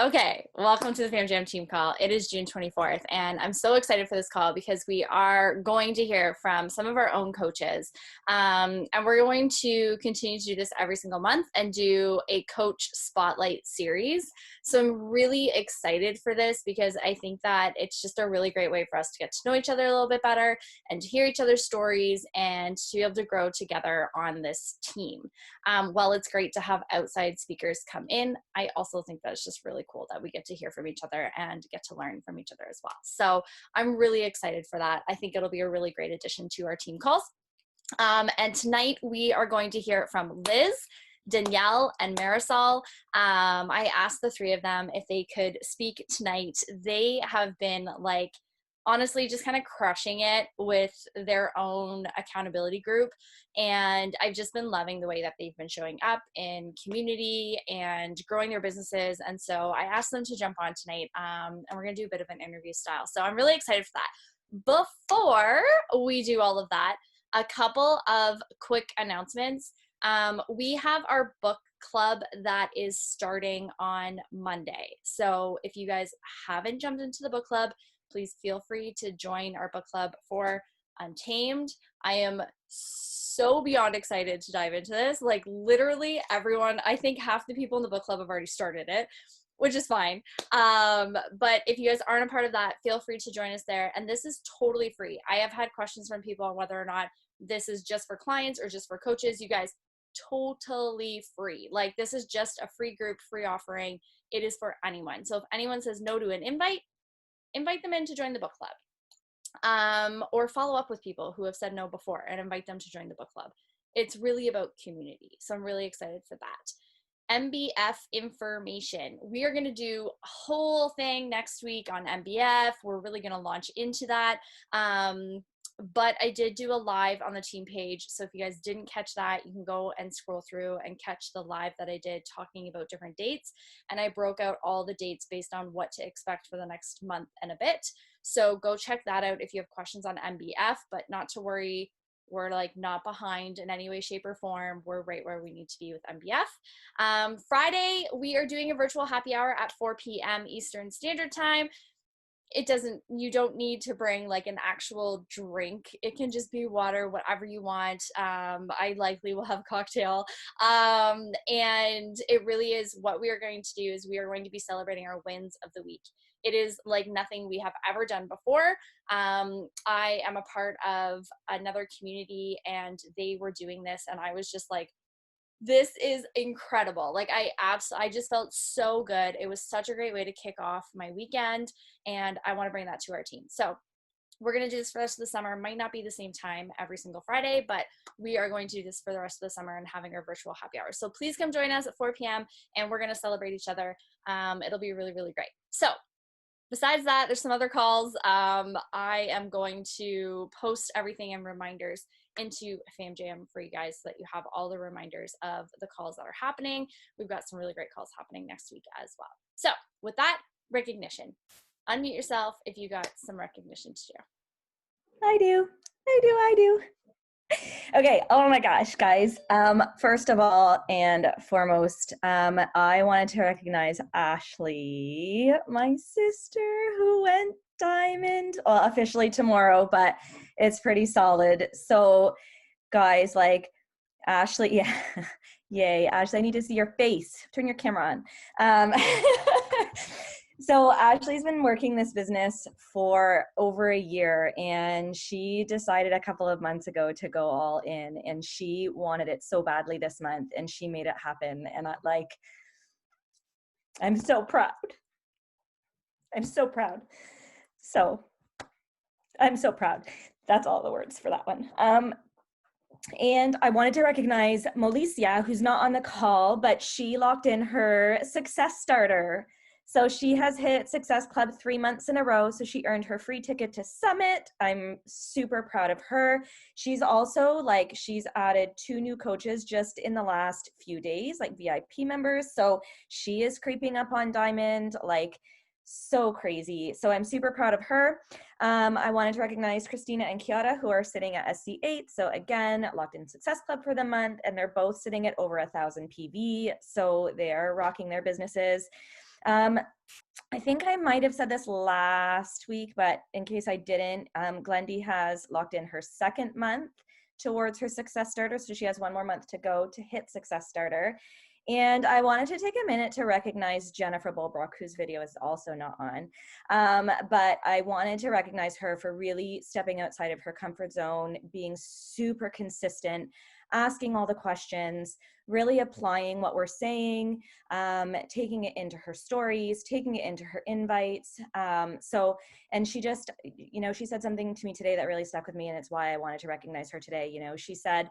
Okay, welcome to the Fam Jam team call. It is June 24th, and I'm so excited for this call because we are going to hear from some of our own coaches. And we're going to continue to do this every single month and do a coach spotlight series. So I'm really excited for this because I think that it's just a really great way for us to get to know each other a little bit better and to hear each other's stories and to be able to grow together on this team. While it's great to have outside speakers come in, I also think that it's just really cool that we get to hear from each other and get to learn from each other as well. So I'm really excited for that. I think it'll be a really great addition to our team calls. And tonight we are going to hear from Liz, Danielle, and Marisol. I asked the three of them if they could speak tonight. They have been like, honestly, just kind of crushing it with their own accountability group. And I've just been loving the way that they've been showing up in community and growing their businesses. And so I asked them to jump on tonight, and we're going to do a bit of an interview style. So I'm really excited for that. Before we do all of that, a couple of quick announcements. We have our book club that is starting on Monday. So if you guys haven't jumped into the book club, please feel free to join our book club for Untamed. I am so beyond excited to dive into this. Like literally everyone, I think half the people in the book club have already started it, which is fine. But if you guys aren't a part of that, feel free to join us there. And this is totally free. I have had questions from people on whether or not this is just for clients or just for coaches. You guys, totally free. Like this is just a free group, free offering. It is for anyone. So if anyone says no to an invite them in to join the book club, or follow up with people who have said no before and invite them to join the book club. It's really about community. So I'm really excited for that. MBF information. We are going to do a whole thing next week on MBF. We're really going to launch into that. But I did do a live on the team page. So if you guys didn't catch that, you can go and scroll through and catch the live that I did talking about different dates. And I broke out all the dates based on what to expect for the next month and a bit. So go check that out if you have questions on MBF, but not to worry. We're like not behind in any way, shape, or form. We're right where we need to be with MBF. Friday, we are doing a virtual happy hour at 4 p.m. Eastern Standard Time. You don't need to bring like an actual drink. It can just be water, whatever you want. I likely will have a cocktail. And it really is what we are going to do is we are going to be celebrating our wins of the week. It is like nothing we have ever done before. I am a part of another community and they were doing this and I was just like, this is incredible. Like I just felt so good. It was such a great way to kick off my weekend and I want to bring that to our team. So we're going to do this for the rest of the summer. It might not be the same time every single Friday, but we are going to do this for the rest of the summer and having our virtual happy hour. So please come join us at 4 p.m. and we're going to celebrate each other. It'll be really, really great. So besides that, there's some other calls. I am going to post everything and reminders into FamJam for you guys so that you have all the reminders of the calls that are happening. We've got some really great calls happening next week as well. So with that, recognition. Unmute yourself if you got some recognition to share. I do. Okay, oh my gosh, guys. First of all and foremost, I wanted to recognize Ashley, my sister, who went diamond, well, officially tomorrow, but it's pretty solid. So, guys, like, Ashley, yeah, yay, Ashley, I need to see your face. Turn your camera on. So Ashley's been working this business for over a year and she decided a couple of months ago to go all in and she wanted it so badly this month and she made it happen. And I'm so proud. I'm so proud. So I'm so proud. That's all the words for that one. And I wanted to recognize Molicia, who's not on the call, but she locked in her success starter. So she has hit Success Club 3 months in a row. So she earned her free ticket to Summit. I'm super proud of her. She's also she's added 2 new coaches just in the last few days, like VIP members. So she is creeping up on Diamond, so crazy. So I'm super proud of her. I wanted to recognize Christina and Kiara, who are sitting at SC8. So again, locked in Success Club for the month, and they're both sitting at over 1,000 PV. So they are rocking their businesses. I think I might have said this last week, but in case I didn't, Glendy has locked in her second month towards her Success Starter. So she has one more month to go to hit Success Starter. And I wanted to take a minute to recognize Jennifer Bulbrook, whose video is also not on. But I wanted to recognize her for really stepping outside of her comfort zone, being super consistent, asking all the questions, really applying what we're saying, taking it into her stories, taking it into her invites. And she just, she said something to me today that really stuck with me, and it's why I wanted to recognize her today. She said,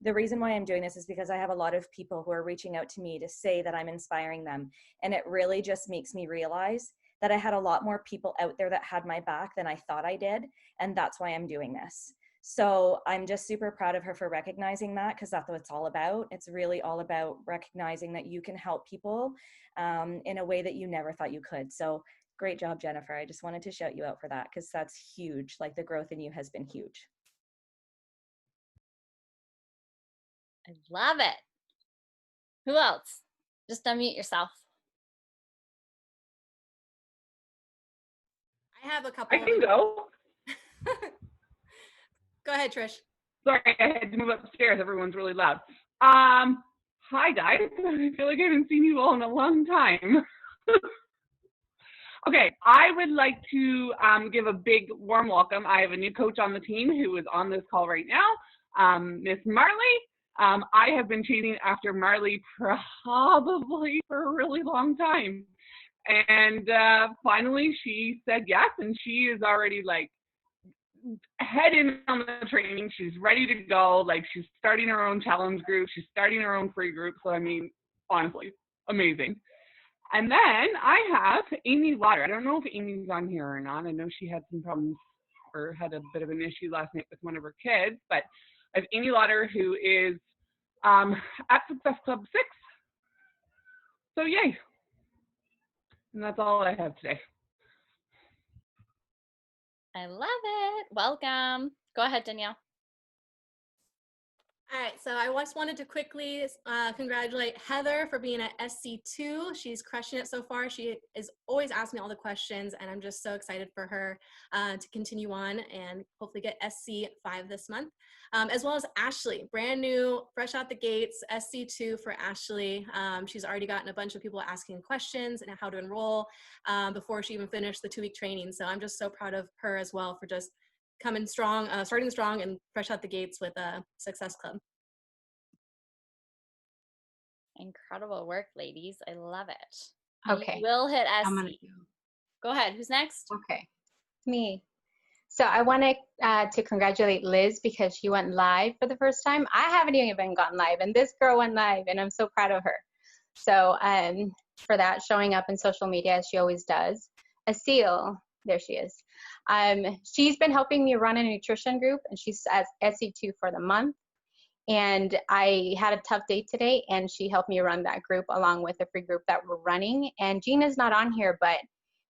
the reason why I'm doing this is because I have a lot of people who are reaching out to me to say that I'm inspiring them. And it really just makes me realize that I had a lot more people out there that had my back than I thought I did. And that's why I'm doing this. So I'm just super proud of her for recognizing that, because that's what it's all about. It's really all about recognizing that you can help people in a way that you never thought you could. So great job, Jennifer. I just wanted to shout you out for that, because that's huge. Like, the growth in you has been huge. I love it. Who else? Just unmute yourself. I have a couple. I can go. Go ahead, Trish. Sorry, I had to move upstairs. Everyone's really loud. Hi, guys. I feel like I haven't seen you all in a long time. Okay, I would like to give a big warm welcome. I have a new coach on the team who is on this call right now, Miss Marley. I have been chasing after Marley probably for a really long time. And finally she said yes, and she is already like head in on the training. She's ready to go. Like, she's starting her own challenge group. She's starting her own free group. So, I mean, honestly, amazing. And then I have Amy Lauder. I don't know if Amy's on here or not. I know she had some problems or had a bit of an issue last night with one of her kids. But I have Amy Lauder, who is at Success Club 6. So, yay. And that's all I have today. I love it. Welcome. Go ahead, Danielle. All right, so I just wanted to quickly congratulate Heather for being at SC2. She's crushing it so far. She is always asking me all the questions, and I'm just so excited for her to continue on and hopefully get SC5 this month. As well as Ashley, brand new, fresh out the gates, SC2 for Ashley. She's already gotten a bunch of people asking questions and how to enroll before she even finished the 2-week training. So I'm just so proud of her as well for just coming strong, starting strong and fresh out the gates with Success Club. Incredible work, ladies. I love it. Okay. We'll hit SC. I'm gonna Go ahead. Who's next? Okay. Me. So I want to congratulate Liz because she went live for the first time. I haven't even gone live, and this girl went live, and I'm so proud of her. So for that, showing up in social media as she always does. Asil, there she is. She's been helping me run a nutrition group, and she's at SC2 for the month. And I had a tough day today, and she helped me run that group along with a free group that we're running. And Gina's not on here, but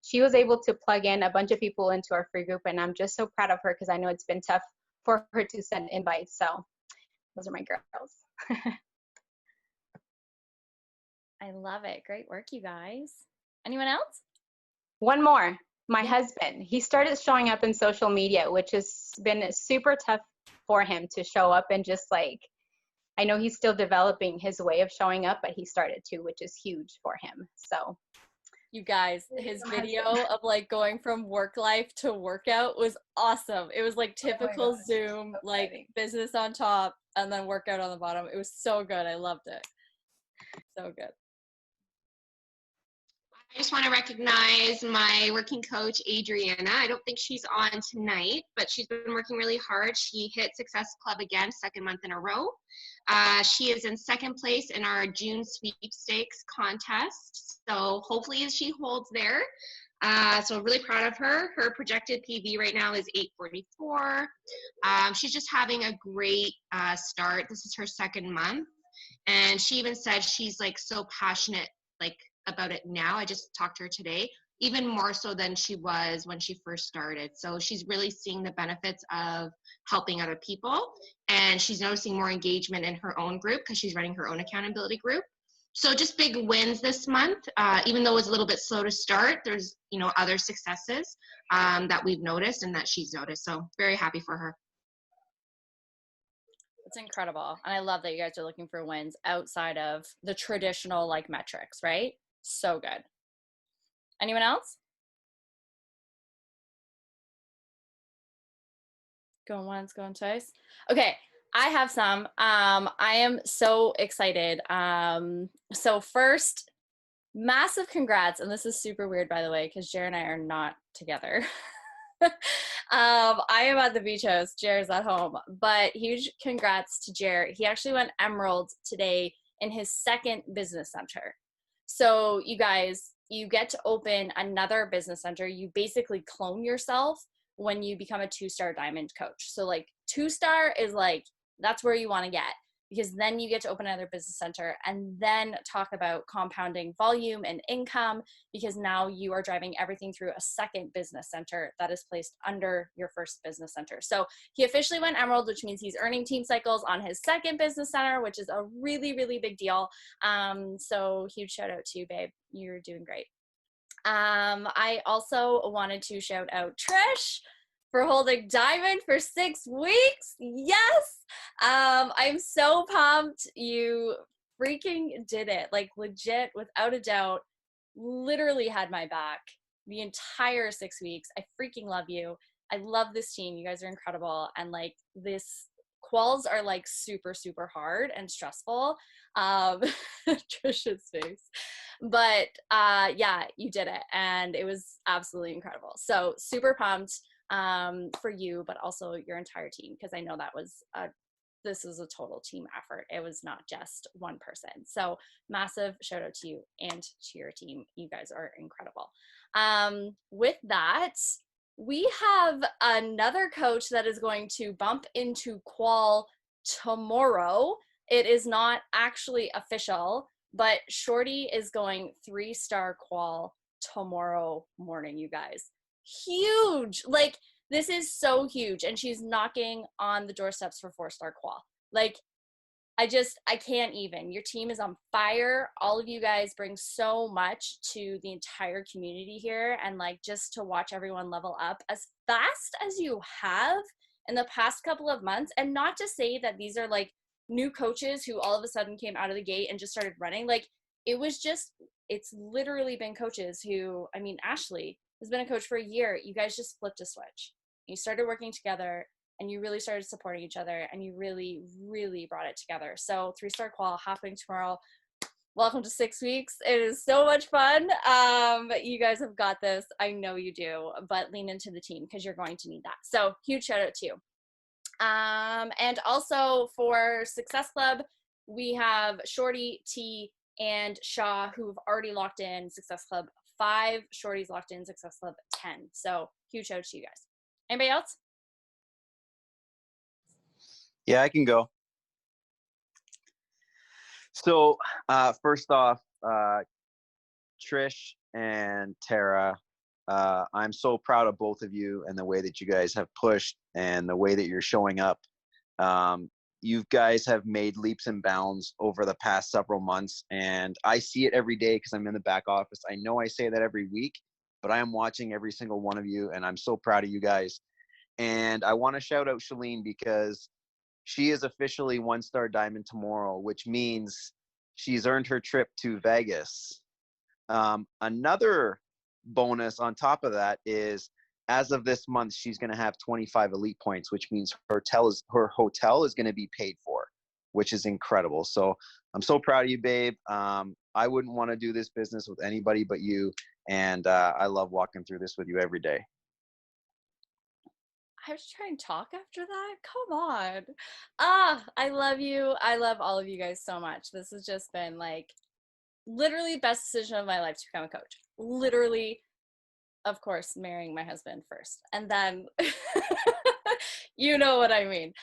she was able to plug in a bunch of people into our free group, and I'm just so proud of her because I know it's been tough for her to send invites. So those are my girls. I love it. Great work, you guys. Anyone else? One more. My husband, he started showing up in social media, which has been super tough for him to show up, and just like, I know he's still developing his way of showing up, but he started to, which is huge for him. So you guys, his video of like going from work life to workout was awesome. It was like typical Zoom, like business on top and then workout on the bottom. It was so good. I loved it. So good. I just want to recognize my working coach, Adriana. I don't think she's on tonight, but she's been working really hard. She hit Success Club again, 2nd month in a row. She is in 2nd place in our June sweepstakes contest. So hopefully she holds there. So really proud of her. Her projected PV right now is 844. She's just having a great start. This is her 2nd month. And she even said she's like so passionate, like, about it now. I just talked to her today, even more so than she was when she first started. So she's really seeing the benefits of helping other people, and she's noticing more engagement in her own group because she's running her own accountability group. So just big wins this month. Even though it was a little bit slow to start, there's, other successes that we've noticed and that she's noticed. So very happy for her. It's incredible. And I love that you guys are looking for wins outside of the traditional like metrics, right? So good. Anyone else? Going once, going twice. Okay, I have some. I am so excited. So first, massive congrats, and this is super weird, by the way, because Jer and I are not together. I am at the beach house. Jer's at home, but huge congrats to Jer. He actually went Emerald today in his second business center. So you guys, you get to open another business center. You basically clone yourself when you become a 2-star diamond coach. So like 2-star is like, that's where you want to get, because then you get to open another business center and then talk about compounding volume and income, because now you are driving everything through a second business center that is placed under your first business center. So he officially went Emerald, which means he's earning team cycles on his second business center, which is a really, really big deal. So huge shout out to you, babe. You're doing great. I also wanted to shout out Trish for holding diamond for 6 weeks. Yes. I'm so pumped. You freaking did it. Like legit, without a doubt, literally had my back the entire 6 weeks. I freaking love you. I love this team. You guys are incredible. And like this quals are like super, super hard and stressful. Trisha's face. But yeah, you did it. And it was absolutely incredible. So super pumped for you, but also your entire team, because I know that was this was a total team effort. It was not just one person. So massive shout out to you and to your team. You guys are incredible. With that, we have another coach that is going to bump into qual tomorrow. It is not actually official, but Shorty is going 3-star qual tomorrow morning, you guys. Huge. Like, this is so huge. And she's knocking on the doorsteps for 4-star qual. Like, I can't even. Your team is on fire. All of you guys bring so much to the entire community here. And like, just to watch everyone level up as fast as you have in the past couple of months. And not to say that these are like new coaches who all of a sudden came out of the gate and just started running. Like, it's literally been coaches who, I mean, Ashley has been a coach for a year. You guys just flipped a switch. You started working together and you really started supporting each other and you really, really brought it together. So 3-star qual happening tomorrow. Welcome to 6 weeks. It is so much fun. You guys have got this. I know you do, but lean into the team because you're going to need that. So huge shout out to you. And also for Success Club, we have Shorty, T, and Shaw who've already locked in Success Club 5, Shorty's locked in Success Club 10. So huge shout out to you guys. Anybody else? Yeah, I can go. So first off, Trish and Tara, I'm so proud of both of you and the way that you guys have pushed and the way that you're showing up. You guys have made leaps and bounds over the past several months, and I see it every day because I'm in the back office. I know I say that every week, but I am watching every single one of you, and I'm so proud of you guys. And I want to shout out Shalene because she is officially 1-star diamond tomorrow, which means she's earned her trip to Vegas. Another bonus on top of that is, as of this month, she's going to have 25 elite points, which means her hotel is going to be paid for, which is incredible. So I'm so proud of you, babe. I wouldn't want to do this business with anybody but you. And I love walking through this with you every day. I have to try and talk after that? Come on. I love you. I love all of you guys so much. This has just been like literally the best decision of my life to become a coach. Literally, of course, marrying my husband first. And then you know what I mean.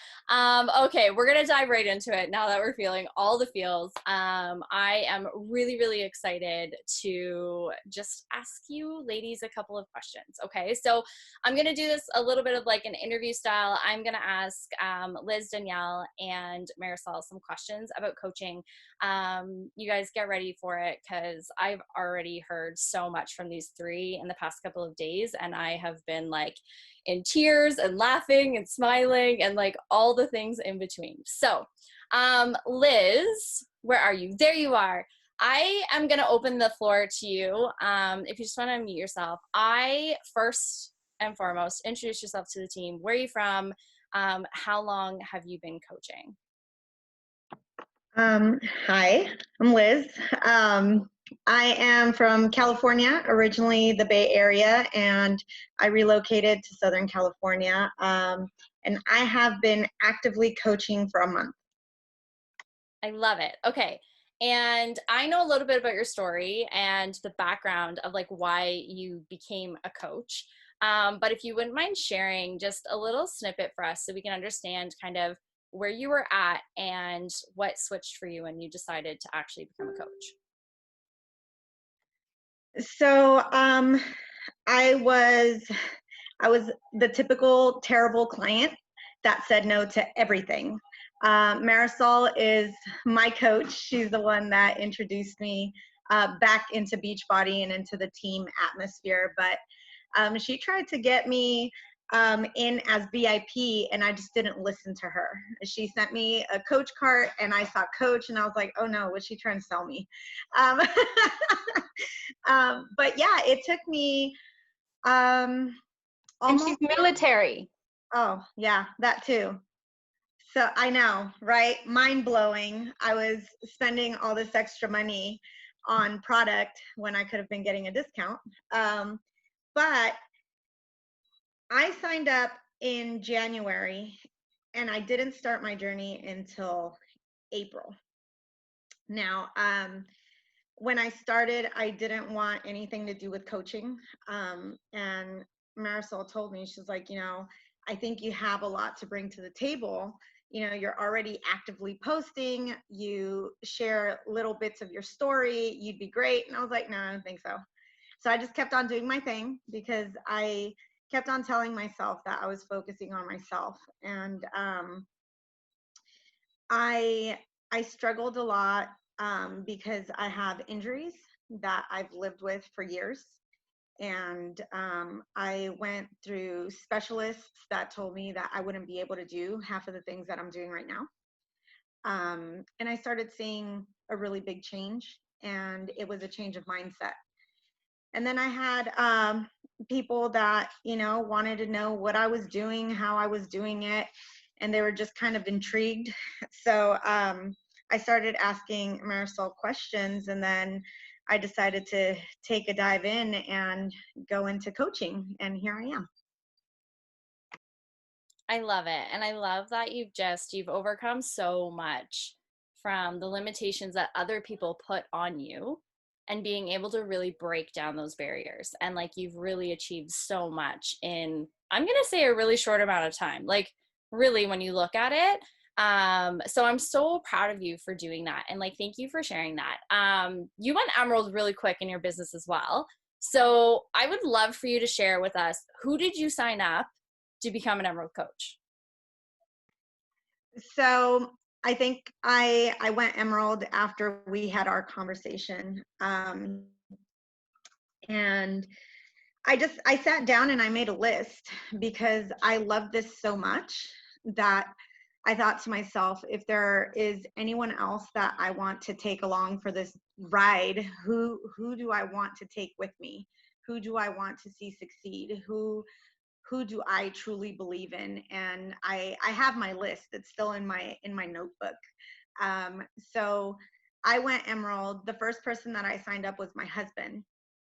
Okay, we're gonna dive right into it now that we're feeling all the feels. I am really, really excited to just ask you ladies a couple of questions. Okay, so I'm gonna do this a little bit of like an interview style. I'm gonna ask Liz, Danielle, and Marisol some questions about coaching. You guys get ready for it, because I've already heard so much from these three in the past couple of days, and I have been like in tears and laughing and smiling and like all the things in between. So Liz, where are you? There you are. I am going to open the floor to you. If you just want to unmute yourself. First and foremost, introduce yourself to the team. Where are you from? How long have you been coaching? Hi, I'm Liz. I am from California, originally the Bay Area, and I relocated to Southern California. And I have been actively coaching for a month. I love it. Okay. And I know a little bit about your story and the background of like why you became a coach. But if you wouldn't mind sharing just a little snippet for us so we can understand kind of where you were at and what switched for you and you decided to actually become a coach. So I was the typical terrible client that said no to everything. Marisol is my coach. She's the one that introduced me back into Beachbody and into the team atmosphere. But she tried to get me in as VIP, and I just didn't listen to her. She sent me a coach cart, and I saw coach, and I was like, oh no, what's she trying to sell me? But yeah, it took me And she's military. Oh, yeah, that too. So I know, right? Mind blowing. I was spending all this extra money on product when I could have been getting a discount. But I signed up in January and I didn't start my journey until April. Now, when I started, I didn't want anything to do with coaching. And Marisol told me, she's like, I think you have a lot to bring to the table. You're already actively posting, you share little bits of your story, you'd be great. And I was like, no, I don't think so. So I just kept on doing my thing because I kept on telling myself that I was focusing on myself. And I struggled a lot because I have injuries that I've lived with for years. And I went through specialists that told me that I wouldn't be able to do half of the things that I'm doing right now. And I started seeing a really big change, and it was a change of mindset. And then I had people that, wanted to know what I was doing, how I was doing it, and they were just kind of intrigued. So I started asking Marisol questions, and then I decided to take a dive in and go into coaching, and here I am. I love it. And I love that you've overcome so much from the limitations that other people put on you and being able to really break down those barriers. And like, you've really achieved so much in, I'm going to say, a really short amount of time, like really when you look at it. So I'm so proud of you for doing that. And like, thank you for sharing that. You went Emerald really quick in your business as well. So I would love for you to share with us, who did you sign up to become an Emerald coach? So I think I went Emerald after we had our conversation. And I sat down and I made a list because I love this so much that I thought to myself, if there is anyone else that I want to take along for this ride, who do I want to take with me? Who do I want to see succeed? Who do I truly believe in? And I have my list. It's still in my notebook. So I went Emerald. The first person that I signed up was my husband.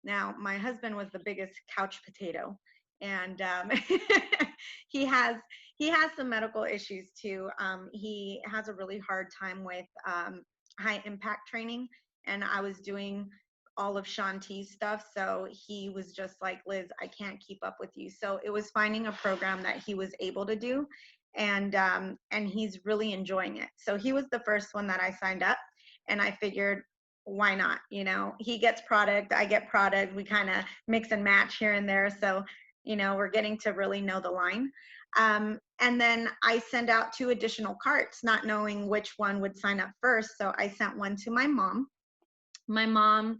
Now, my husband was the biggest couch potato, and he has some medical issues too. He has a really hard time with high impact training, and I was doing all of Shanti's stuff, so he was just like, Liz, I can't keep up with you. So it was finding a program that he was able to do, and he's really enjoying it. So he was the first one that I signed up, and I figured, why not? He gets product, I get product, we kind of mix and match here and there. So, we're getting to really know the line. And then I send out 2 additional carts, not knowing which one would sign up first. So I sent one to my mom. My mom,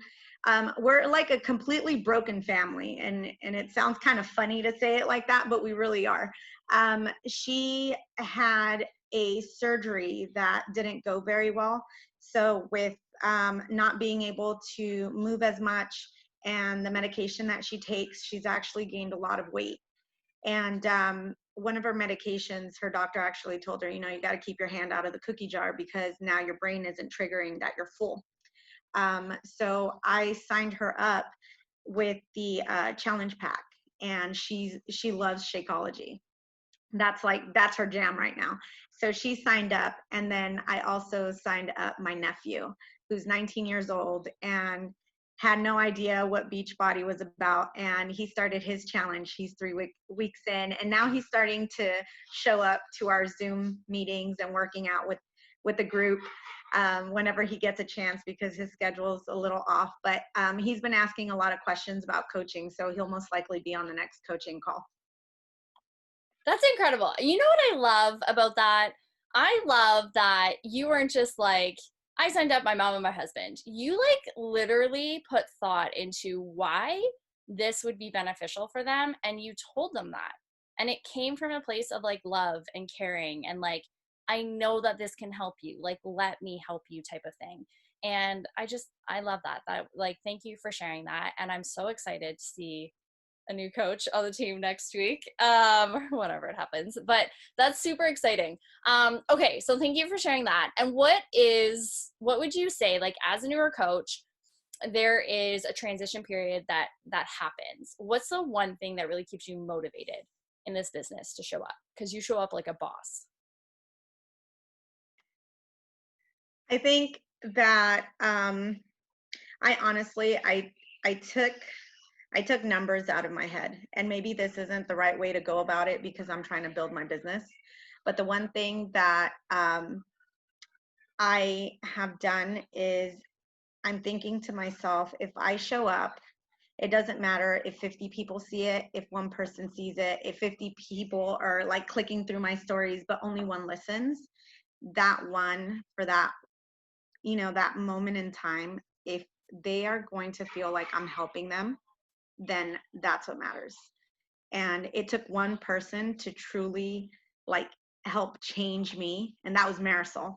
we're like a completely broken family, and it sounds kind of funny to say it like that, but we really are. She had a surgery that didn't go very well. So with not being able to move as much and the medication that she takes, she's actually gained a lot of weight. And one of her medications, her doctor actually told her, you know, you got to keep your hand out of the cookie jar because now your brain isn't triggering that you're full. So I signed her up with the challenge pack, and she loves Shakeology. That's her jam right now. So she signed up, and then I also signed up my nephew, who's 19 years old and had no idea what Beachbody was about, and he started his challenge. He's 3 weeks in, and now he's starting to show up to our Zoom meetings and working out with the group whenever he gets a chance, because his schedule's a little off. But he's been asking a lot of questions about coaching, so he'll most likely be on the next coaching call. That's incredible. You know what I love about that? I love that you weren't just like, I signed up my mom and my husband. You like literally put thought into why this would be beneficial for them, and you told them that. And it came from a place of like love and caring and like, I know that this can help you. Like, let me help you type of thing. And I love that. Like, thank you for sharing that. And I'm so excited to see a new coach on the team next week, whenever it happens, but that's super exciting. Okay, so thank you for sharing that. And what would you say, like, as a newer coach, there is a transition period that happens. What's the one thing that really keeps you motivated in this business to show up? Because you show up like a boss. I think that I honestly, I took numbers out of my head, and maybe this isn't the right way to go about it because I'm trying to build my business. But the one thing that I have done is I'm thinking to myself, if I show up, it doesn't matter if 50 people see it, if one person sees it, if 50 people are like clicking through my stories, but only one listens. That one, for that, you know, that moment in time, if they are going to feel like I'm helping them, then that's what matters. And it took one person to truly like help change me, and that was Marisol.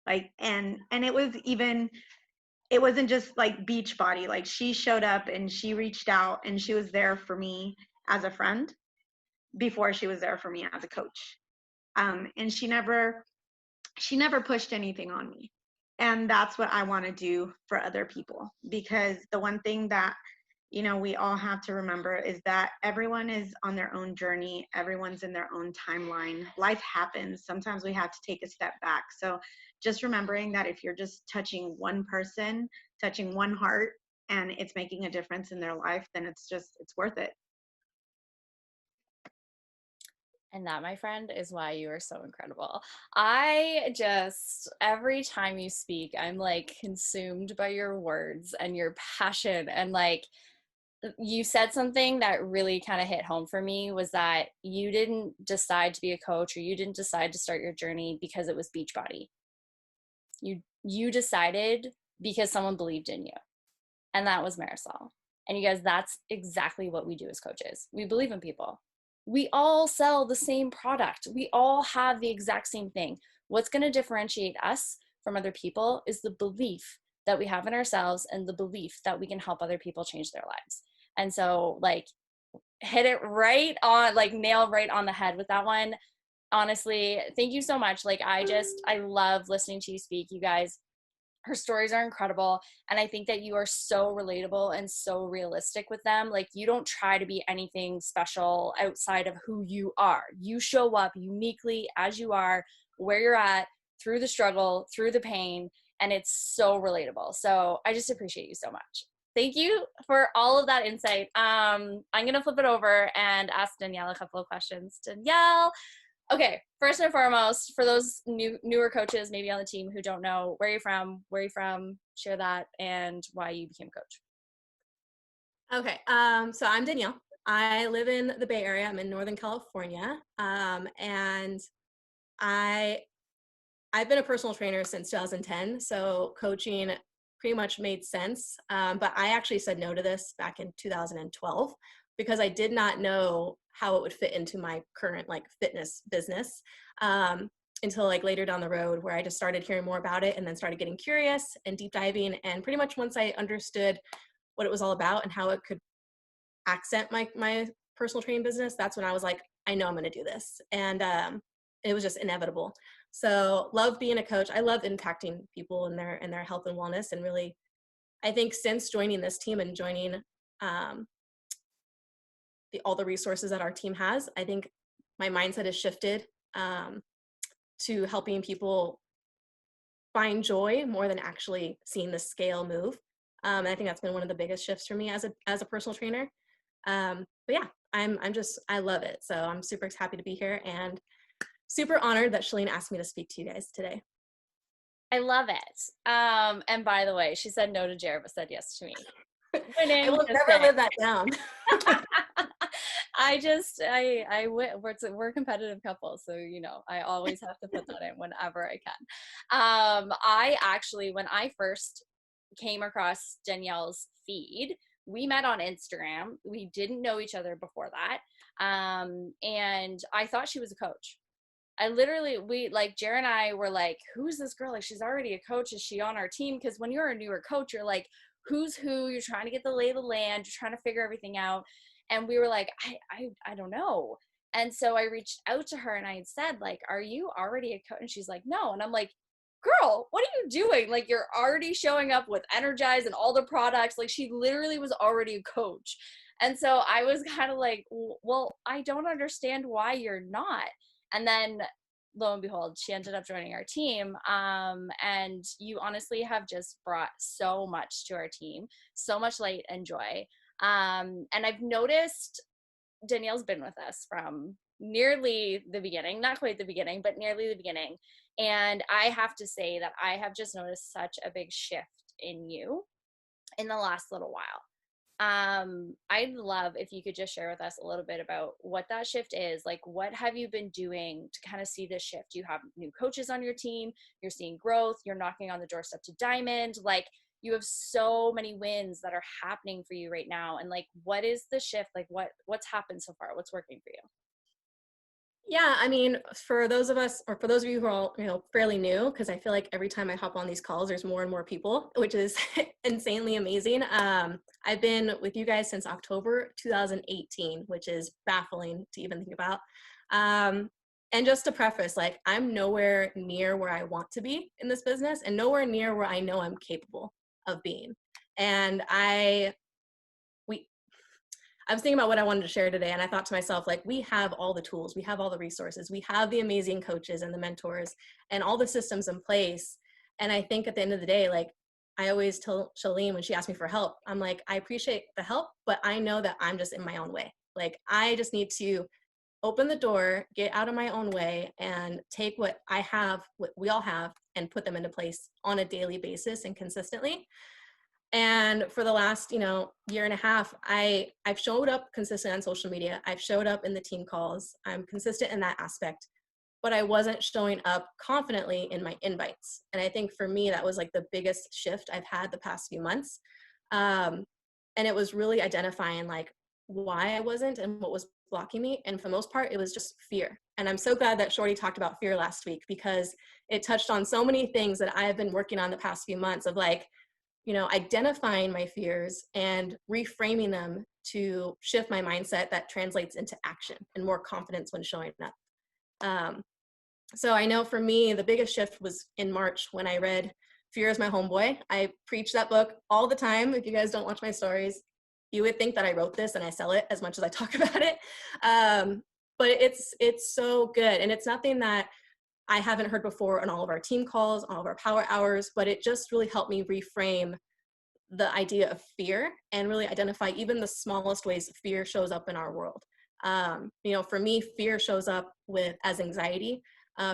Like, and it wasn't just like Beachbody. Like, she showed up and she reached out and she was there for me as a friend before she was there for me as a coach. And she never pushed anything on me. And that's what I want to do for other people, because the one thing that, you know, we all have to remember is that everyone is on their own journey. Everyone's in their own timeline. Life happens. Sometimes we have to take a step back. So just remembering that if you're just touching one person, touching one heart, and it's making a difference in their life, then it's worth it. And that, my friend, is why you are so incredible. Every time you speak, I'm like consumed by your words and your passion. And like, you said something that really kind of hit home for me, was that you didn't decide to be a coach, or you didn't decide to start your journey because it was Beachbody. You decided because someone believed in you. And that was Marisol. And you guys, that's exactly what we do as coaches. We believe in people. We all sell the same product. We all have the exact same thing. What's going to differentiate us from other people is the belief that we have in ourselves and the belief that we can help other people change their lives. And so, like, hit it right on, like, nail right on the head with that one. Honestly, thank you so much. Like, I love listening to you speak, you guys. Her stories are incredible. And I think that you are so relatable and so realistic with them. Like, you don't try to be anything special outside of who you are. You show up uniquely as you are, where you're at, through the struggle, through the pain, and it's so relatable. So I just appreciate you so much. Thank you for all of that insight. I'm going to flip it over and ask Danielle a couple of questions. Danielle, okay, first and foremost, for those newer coaches maybe on the team who don't know, where are you from, share that, and why you became a coach. Okay, so I'm Danielle. I live in the Bay Area. I'm in Northern California. And I've been a personal trainer since 2010, so coaching pretty much made sense. But I actually said no to this back in 2012 because I did not know how it would fit into my current like fitness business until like later down the road, where I just started hearing more about it and then started getting curious and deep diving. And pretty much once I understood what it was all about and how it could accent my personal training business, that's when I was like, I know I'm going to do this. And it was just inevitable. So love being a coach. I love impacting people in their health and wellness. And really, I think since joining this team and joining all the resources that our team has, I think my mindset has shifted to helping people find joy more than actually seeing the scale move. And I think that's been one of the biggest shifts for me as a personal trainer. But yeah, I love it. So I'm super happy to be here and super honored that Shalene asked me to speak to you guys today. I love it. And by the way, she said no to Jared, but said yes to me. I will never live that down. We're a competitive couple, so I always have to put that in whenever I can. I actually, when I first came across Danielle's feed, we met on Instagram. We didn't know each other before that, and I thought she was a coach. Jared and I were like, who's this girl? Like, she's already a coach. Is she on our team? Because when you're a newer coach, you're like, who's who? You're trying to get the lay of the land. You're trying to figure everything out. And we were like, I don't know. And so I reached out to her and I had said, like, are you already a coach? And she's like, no. And I'm like, girl, what are you doing? Like, you're already showing up with Energize and all the products. Like, she literally was already a coach. And so I was kind of like, well, I don't understand why you're not. And then lo and behold, she ended up joining our team. And you honestly have just brought so much to our team, so much light and joy. And I've noticed Danielle's been with us from nearly the beginning, not quite the beginning, but nearly the beginning. And I have to say that I have just noticed such a big shift in you in the last little while. I'd love if you could just share with us a little bit about what that shift is. Like, what have you been doing to kind of see this shift? You have new coaches on your team, you're seeing growth, you're knocking on the doorstep to Diamond. Like, you have so many wins that are happening for you right now. And like, what is the shift? Like, what's happened so far? What's working for you? Yeah, I mean, for those of you who are fairly new, because I feel like every time I hop on these calls, there's more and more people, which is insanely amazing. I've been with you guys since October 2018, which is baffling to even think about. And just to preface, like, I'm nowhere near where I want to be in this business and nowhere near where I know I'm capable of being. And I was thinking about what I wanted to share today, and I thought to myself, like, we have all the tools, we have all the resources, we have the amazing coaches and the mentors and all the systems in place. And I think at the end of the day, like, I always tell Shalene when she asks me for help, I'm like, I appreciate the help, but I know that I'm just in my own way. Like, I just need to open the door, get out of my own way, and take what I have, what we all have, and put them into place on a daily basis and consistently. And for the last, year and a half, I've showed up consistent on social media. I've showed up in the team calls. I'm consistent in that aspect, but I wasn't showing up confidently in my invites. And I think for me, that was like the biggest shift I've had the past few months. And it was really identifying like why I wasn't and what was blocking me. And for the most part, it was just fear. And I'm so glad that Shorty talked about fear last week, because it touched on so many things that I have been working on the past few months of like, identifying my fears and reframing them to shift my mindset that translates into action and more confidence when showing up. So I know for me, the biggest shift was in March when I read Fear is My Homeboy. I preach that book all the time. If you guys don't watch my stories, you would think that I wrote this and I sell it as much as I talk about it. But it's so good. And it's nothing that I haven't heard before on all of our team calls, all of our power hours, but it just really helped me reframe the idea of fear and really identify even the smallest ways fear shows up in our world. For me, fear shows up as anxiety.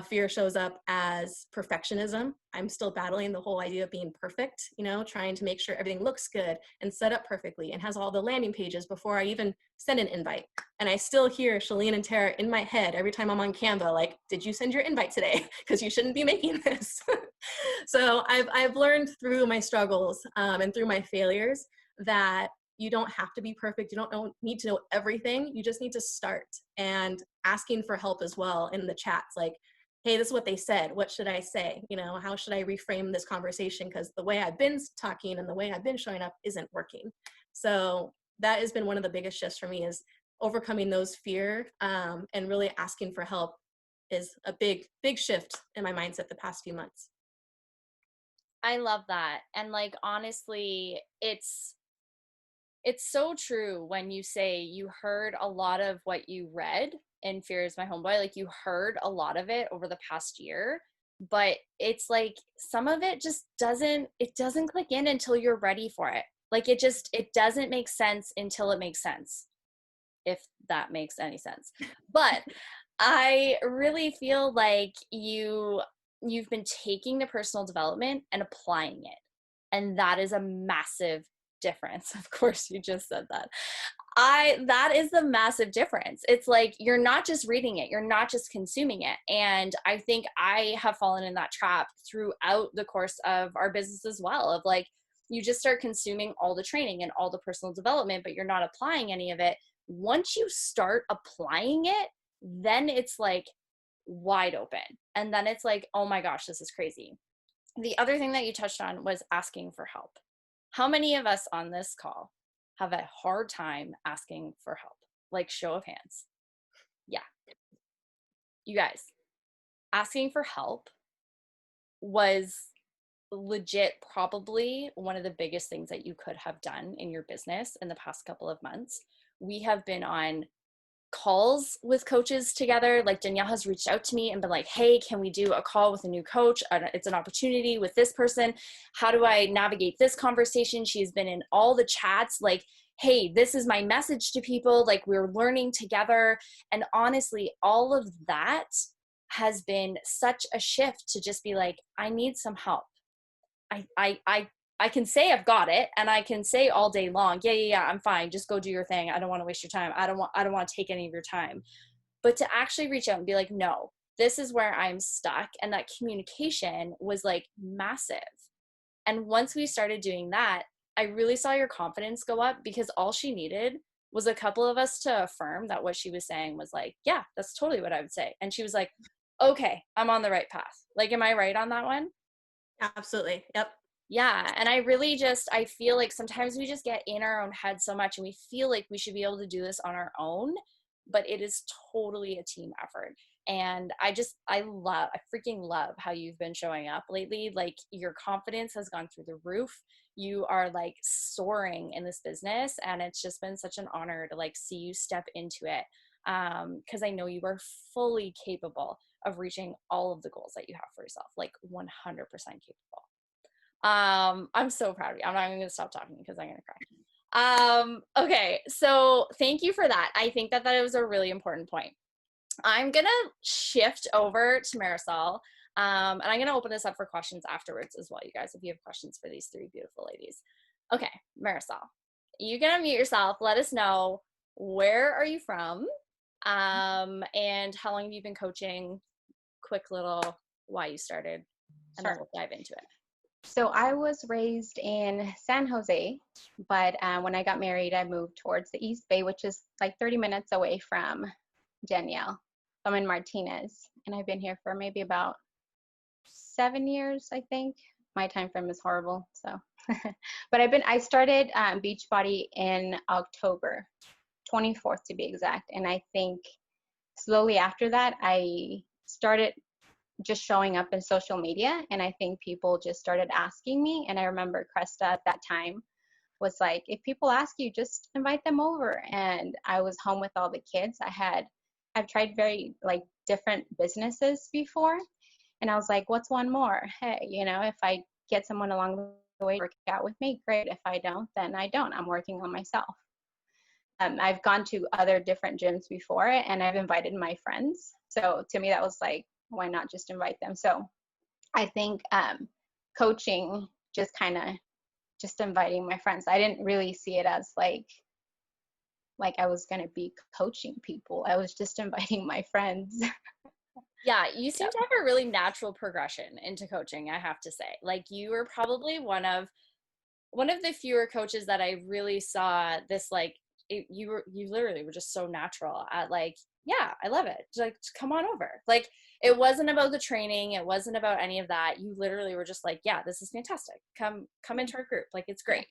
Fear shows up as perfectionism. I'm still battling the whole idea of being perfect, you know, trying to make sure everything looks good and set up perfectly and has all the landing pages before I even send an invite. And I still hear Shalene and Tara in my head every time I'm on Canva, like, did you send your invite today? Because you shouldn't be making this. So I've learned through my struggles and through my failures that you don't have to be perfect. You don't need to know everything. You just need to start, and asking for help as well in the chats. Like, hey, this is what they said. What should I say? You know, how should I reframe this conversation? Because the way I've been talking and the way I've been showing up isn't working. So that has been one of the biggest shifts for me, is overcoming those fear and really asking for help is a big shift in my mindset the past few months. I love that. And like, honestly, it's so true when you say you heard a lot of what you read in Fear is My Homeboy. Like, you heard a lot of it over the past year, but it's like some of it just doesn't click in until you're ready for it. Like, it doesn't make sense until it makes sense, if that makes any sense. But I really feel like you've been taking the personal development and applying it. And that is a massive difference. Of course, you just said that. That is the massive difference. It's like, you're not just reading it, you're not just consuming it. And I think I have fallen in that trap throughout the course of our business as well, of like, you just start consuming all the training and all the personal development, but you're not applying any of it. Once you start applying it, then it's like wide open. And then it's like, oh my gosh, this is crazy. The other thing that you touched on was asking for help. How many of us on this call have a hard time asking for help? Like, show of hands. Yeah. You guys, asking for help was legit probably one of the biggest things that you could have done in your business in the past couple of months. We have been on calls with coaches together. Like, Danielle has reached out to me and been like, hey, can we do a call with a new coach? It's an opportunity with this person. How do I navigate this conversation? She's been in all the chats, like, hey, this is my message to people. Like, we're learning together. And honestly, all of that has been such a shift to just be like, I need some help. I can say I've got it, and I can say all day long, yeah, I'm fine. Just go do your thing. I don't want to waste your time. I don't want to take any of your time. But to actually reach out and be like, no, this is where I'm stuck. And that communication was like massive. And once we started doing that, I really saw your confidence go up, because all she needed was a couple of us to affirm that what she was saying was like, yeah, that's totally what I would say. And she was like, okay, I'm on the right path. Like, am I right on that one? Absolutely. Yep. Yeah. And I feel like sometimes we just get in our own head so much, and we feel like we should be able to do this on our own, but it is totally a team effort. And I freaking love how you've been showing up lately. Like, your confidence has gone through the roof. You are like soaring in this business, and it's just been such an honor to like see you step into it. Cause I know you are fully capable of reaching all of the goals that you have for yourself, like 100% capable. I'm so proud of you. I'm not even gonna stop talking because I'm gonna cry. Okay, so thank you for that. I think that was a really important point. I'm gonna shift over to Marisol, and I'm gonna open this up for questions afterwards as well, you guys, if you have questions for these three beautiful ladies. Okay, Marisol, you can unmute yourself. Let us know, where are you from, and how long have you been coaching? Quick little why you started, and then we'll dive into it. So I was raised in San Jose, but when I got married, I moved towards the East Bay, which is like 30 minutes away from Danielle. I'm in Martinez, and I've been here for maybe about 7 years, I think. My time frame is horrible, so. But I started Beachbody in October 24th to be exact, and I think slowly after that, I started just showing up in social media, and I think people just started asking me. And I remember Cresta at that time was like, if people ask you, just invite them over. And I was home with all the kids. I've tried very like different businesses before, and I was like, what's one more? Hey, if I get someone along the way to work out with me, great. If I don't, then I don't. I'm working on myself. I've gone to other different gyms before, and I've invited my friends. So to me, that was like why not just invite them? So I think coaching just kind of just inviting my friends. I didn't really see it as like I was going to be coaching people. I was just inviting my friends. Yeah, you seem to have a really natural progression into coaching, I have to say. Like, you were probably one of the fewer coaches that I really saw this, like, you literally were just so natural at, like, yeah, I love it. Just, like, just come on over. Like, it wasn't about the training. It wasn't about any of that. You literally were just like, yeah, this is fantastic. Come into our group. Like, it's great.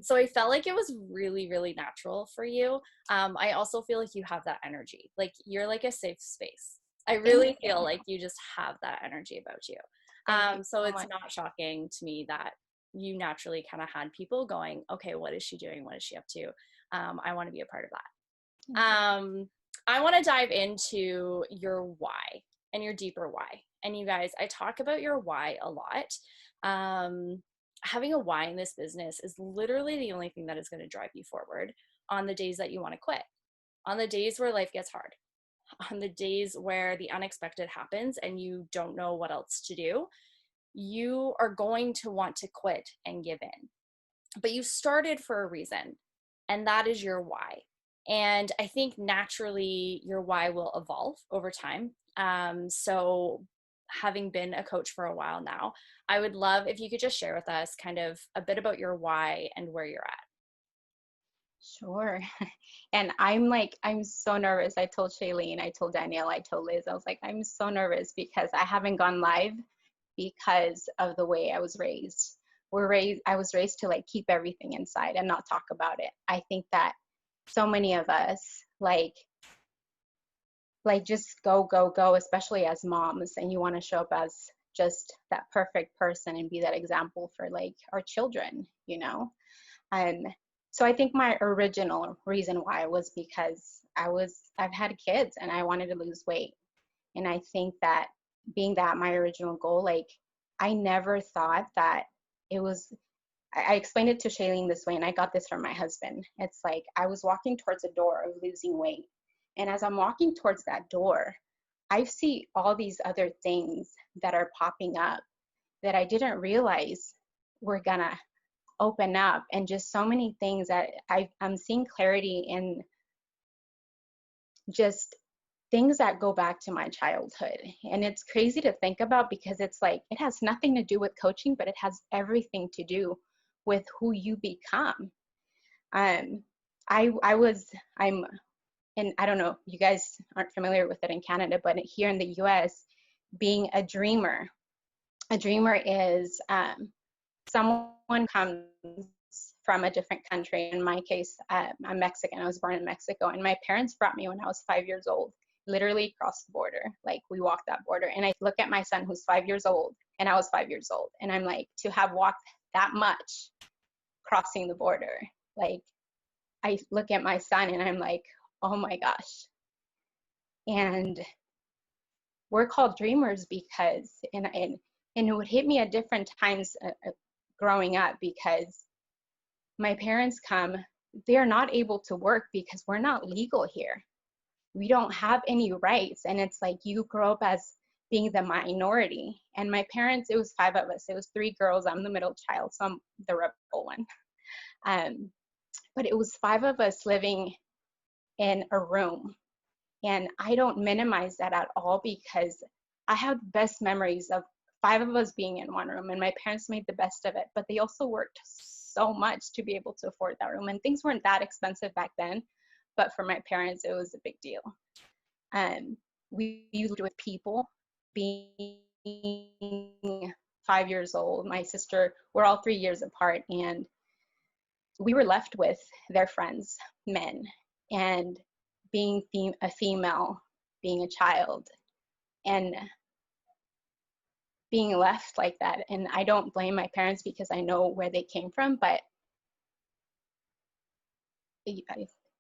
So I felt like it was really, really natural for you. I also feel like you have that energy. Like, you're like a safe space. I really feel like you just have that energy about you. So it's not shocking to me that you naturally kind of had people going, okay, what is she doing? What is she up to? I want to be a part of that. I want to dive into your why and your deeper why. And you guys, I talk about your why a lot. Having a why in this business is literally the only thing that is going to drive you forward on the days that you want to quit, on the days where life gets hard, on the days where the unexpected happens and you don't know what else to do. You are going to want to quit and give in. But you started for a reason, and that is your why. And I think naturally your why will evolve over time. So having been a coach for a while now, I would love if you could just share with us kind of a bit about your why and where you're at. Sure. And I'm so nervous. I told Shailene, I told Danielle, I told Liz, I was like, I'm so nervous because I haven't gone live because of the way I was raised. I was raised to like keep everything inside and not talk about it. I think that so many of us like just go, especially as moms, and you want to show up as just that perfect person and be that example for like our children, you know? So I think my original reason why was because I've had kids and I wanted to lose weight. And I think that being that my original goal, like I never thought that it was, I explained it to Shailene this way, and I got this from my husband. It's like I was walking towards a door of losing weight. And as I'm walking towards that door, I see all these other things that are popping up that I didn't realize were gonna open up, and just so many things that I'm seeing clarity in, just things that go back to my childhood. And it's crazy to think about because it's like it has nothing to do with coaching, but it has everything to do with who you become. I'm and I don't know, you guys aren't familiar with it in Canada, but here in the US, being a dreamer is someone comes from a different country. In my case, I'm Mexican. I was born in Mexico, and my parents brought me when I was 5 years old, literally across the border. Like we walked that border, and I look at my son who's 5 years old, and I was 5 years old, and I'm like, to have walked that much crossing the border, like I look at my son and I'm like, oh my gosh. And we're called dreamers because, and it would hit me at different times growing up, because my parents they're not able to work because we're not legal here. We don't have any rights. And it's like you grow up as being the minority. And my parents, it was 5 of us. It was 3 girls. I'm the middle child, so I'm the rebel one. But it was 5 of us living in a room. And I don't minimize that at all, because I have best memories of 5 of us being in one room, and my parents made the best of it, but they also worked so much to be able to afford that room. And things weren't that expensive back then, but for my parents, it was a big deal. We lived with people. Being 5 years old, my sister, we're all 3 years apart, and we were left with their friends, men, and being a female, being a child, and being left like that. And I don't blame my parents because I know where they came from, but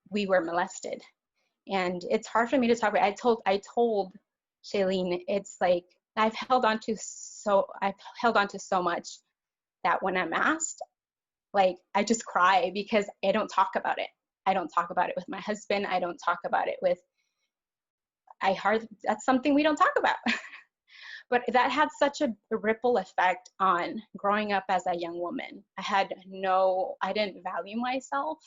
we were molested. And it's hard for me to talk about. I told Shailene, it's like I've held on to so much that when I'm asked, like I just cry because I don't talk about it. I don't talk about it with my husband. I don't talk about it with that's something we don't talk about. But that had such a ripple effect on growing up as a young woman. I didn't value myself.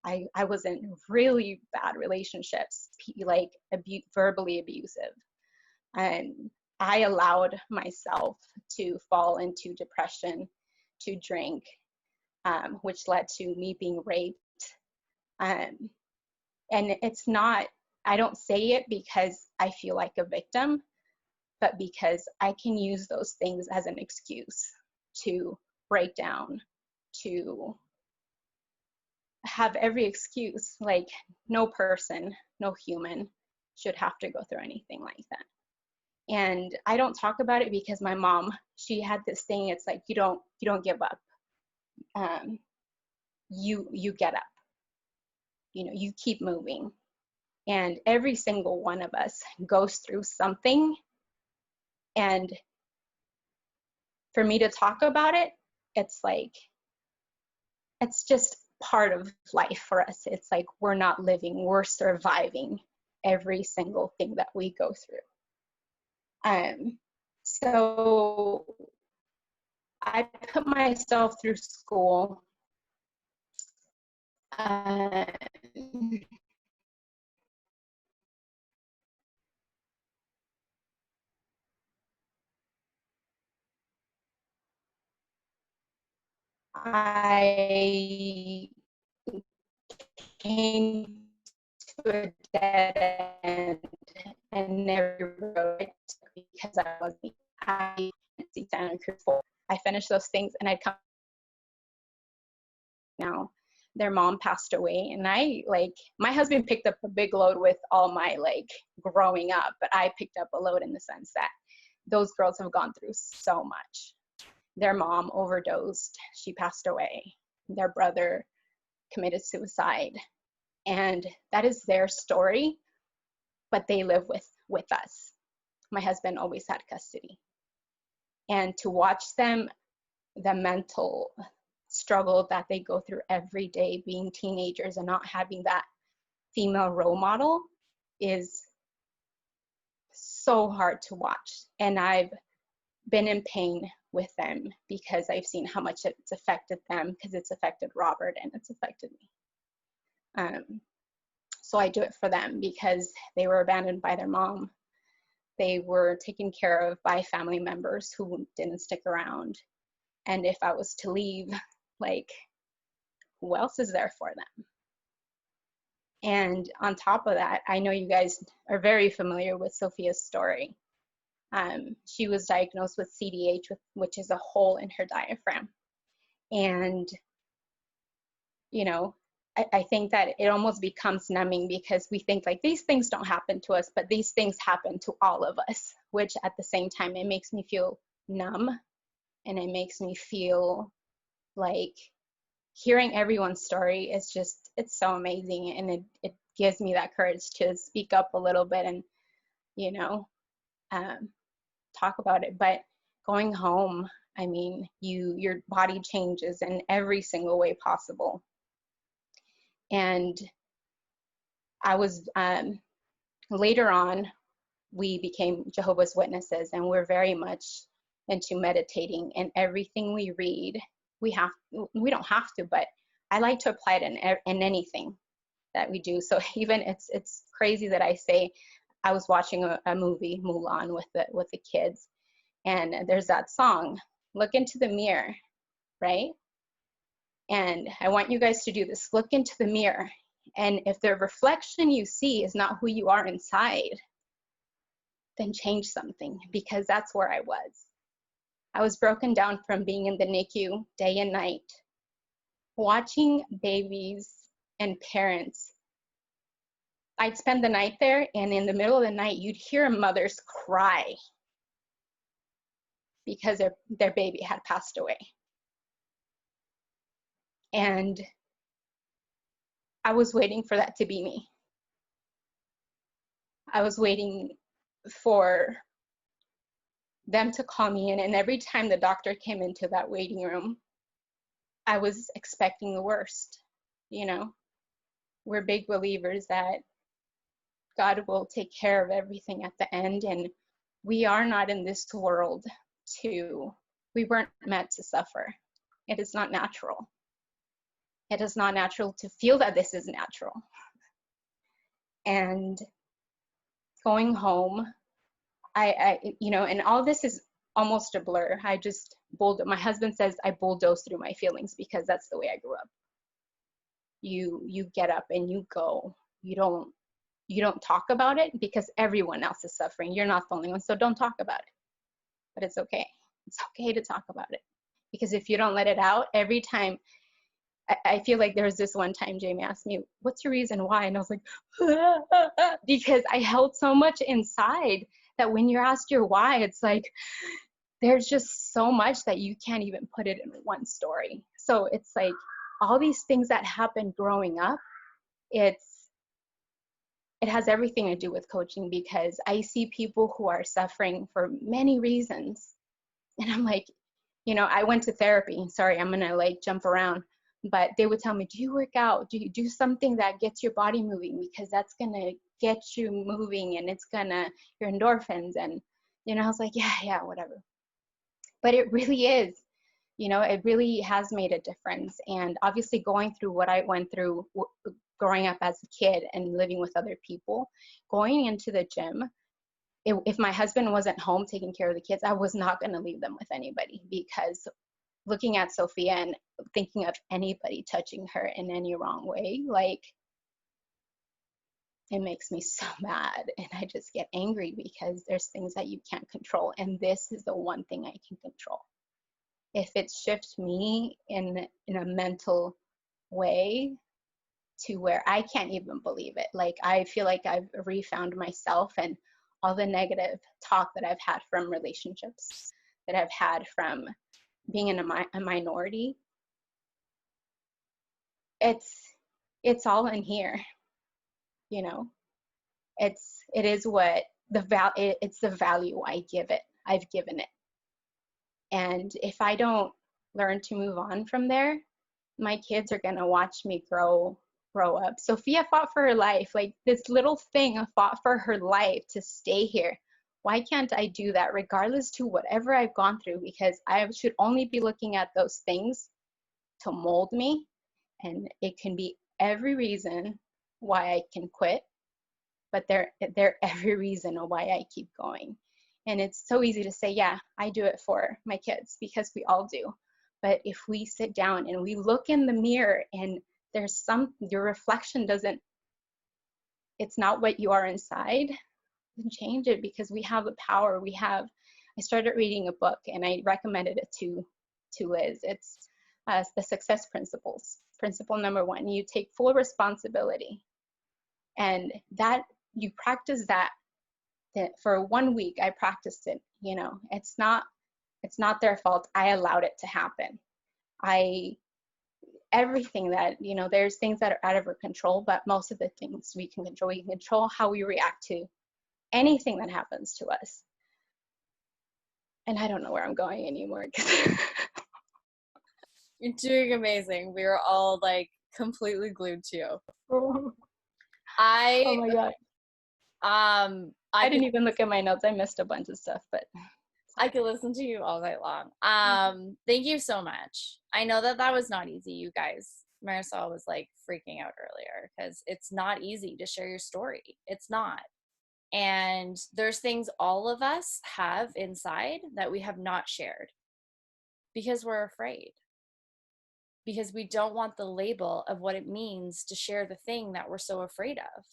I was in really bad relationships, like verbally abusive. And I allowed myself to fall into depression, to drink, which led to me being raped. And it's not, I don't say it because I feel like a victim, but because I can use those things as an excuse to break down, to have every excuse. Like, no person, no human should have to go through anything like that. And I don't talk about it because my mom, she had this thing, it's like, you don't give up. You get up, you keep moving. And every single one of us goes through something. And for me to talk about it, it's like, it's just part of life for us. It's like, we're not living, we're surviving every single thing that we go through. So I put myself through school. I came to a dead end and never wrote it because I finished those things and I'd come now. Their mom passed away, and my husband picked up a big load with all my growing up, but I picked up a load in the sense that those girls have gone through so much. Their mom overdosed, she passed away. Their brother committed suicide, and that is their story, but they live with us. My husband always had custody. And to watch them, the mental struggle that they go through every day being teenagers and not having that female role model is so hard to watch. And I've been in pain with them because I've seen how much it's affected them, because it's affected Robert and it's affected me. So I do it for them because they were abandoned by their mom. They were taken care of by family members who didn't stick around. And if I was to leave, who else is there for them? And on top of that, I know you guys are very familiar with Sophia's story. She was diagnosed with CDH, which is a hole in her diaphragm. And, I think that it almost becomes numbing because we think these things don't happen to us, but these things happen to all of us, which at the same time, it makes me feel numb, and it makes me feel like hearing everyone's story is just, it's so amazing. And it gives me that courage to speak up a little bit and, talk about it. But going home, I mean, your body changes in every single way possible. And I was, later on, we became Jehovah's Witnesses, and we're very much into meditating, and everything we read, we don't have to, but I like to apply it in anything that we do. So even it's crazy that I say, I was watching a movie, Mulan, with the kids, and there's that song, look into the mirror, right? And I want you guys to do this, look into the mirror. And if the reflection you see is not who you are inside, then change something, because that's where I was. I was broken down from being in the NICU day and night, watching babies and parents. I'd spend the night there, and in the middle of the night, you'd hear mothers cry because their baby had passed away. And I was waiting for that to be me. I was waiting for them to call me in, and every time the doctor came into that waiting room, I was expecting the worst. We're big believers that God will take care of everything at the end. And we are not in this world we weren't meant to suffer. It is not natural. It is not natural to feel that this is natural. And going home, and all this is almost a blur. My husband says I bulldoze through my feelings because that's the way I grew up. You get up and you go. You don't talk about it because everyone else is suffering. You're not the only one, so don't talk about it. But it's okay. It's okay to talk about it. Because if you don't let it out, every time, I feel like there was this one time Jamie asked me, what's your reason why? And I was like, because I held so much inside that when you're asked your why, it's like, there's just so much that you can't even put it in one story. So it's like all these things that happened growing up, it has everything to do with coaching, because I see people who are suffering for many reasons. And I'm like, I went to therapy. Sorry, I'm going to jump around. But they would tell me, do you work out? Do you do something that gets your body moving? Because that's going to get you moving and it's going to, your endorphins. And, I was like, yeah, whatever. But it really is, it really has made a difference. And obviously going through what I went through growing up as a kid and living with other people, going into the gym, if my husband wasn't home taking care of the kids, I was not going to leave them with anybody, because looking at Sophia and thinking of anybody touching her in any wrong way, it makes me so mad. And I just get angry because there's things that you can't control. And this is the one thing I can control. If it shifts me in a mental way to where I can't even believe it, I feel like I've refound myself, and all the negative talk that I've had from relationships, that I've had from being in a minority, it's all in here. It is what it's the value I give it. I've given it. And if I don't learn to move on from there, my kids are gonna watch me grow up. Sophia fought for her life. This little thing fought for her life to stay here. Why can't I do that regardless to whatever I've gone through? Because I should only be looking at those things to mold me. And it can be every reason why I can quit, but they're every reason why I keep going. And it's so easy to say, yeah, I do it for my kids, because we all do. But if we sit down and we look in the mirror and your reflection it's not what you are inside, then change it, because we have the power. I started reading a book and I recommended it to Liz. It's the Success Principles. Principle number 1, you take full responsibility. And that you practice that for 1 week. I practiced it. It's not their fault. I allowed it to happen. Everything that, there's things that are out of our control, but most of the things we can control. We can control how we react to anything that happens to us. And I don't know where I'm going anymore. You're doing amazing. We were all completely glued to you. Oh my God. I didn't even look at my notes. I missed a bunch of stuff, but I could listen to you all night long. Thank you so much. I know that was not easy, you guys. Marisol was freaking out earlier because it's not easy to share your story. It's not. And there's things all of us have inside that we have not shared because we're afraid. Because we don't want the label of what it means to share the thing that we're so afraid of.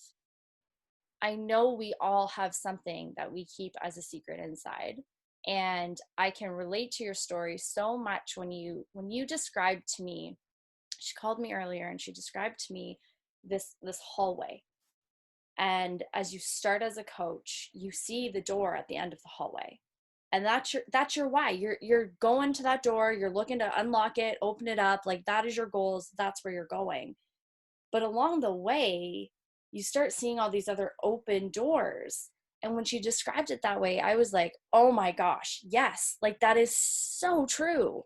I know we all have something that we keep as a secret inside. And I can relate to your story so much when you described to me, she called me earlier and she described to me this hallway. And as you start as a coach, you see the door at the end of the hallway. And that's your why. You're going to that door, you're looking to unlock it, open it up, that is your goals, that's where you're going. But along the way, you start seeing all these other open doors. And when she described it that way, I was like, oh my gosh, yes, that is so true.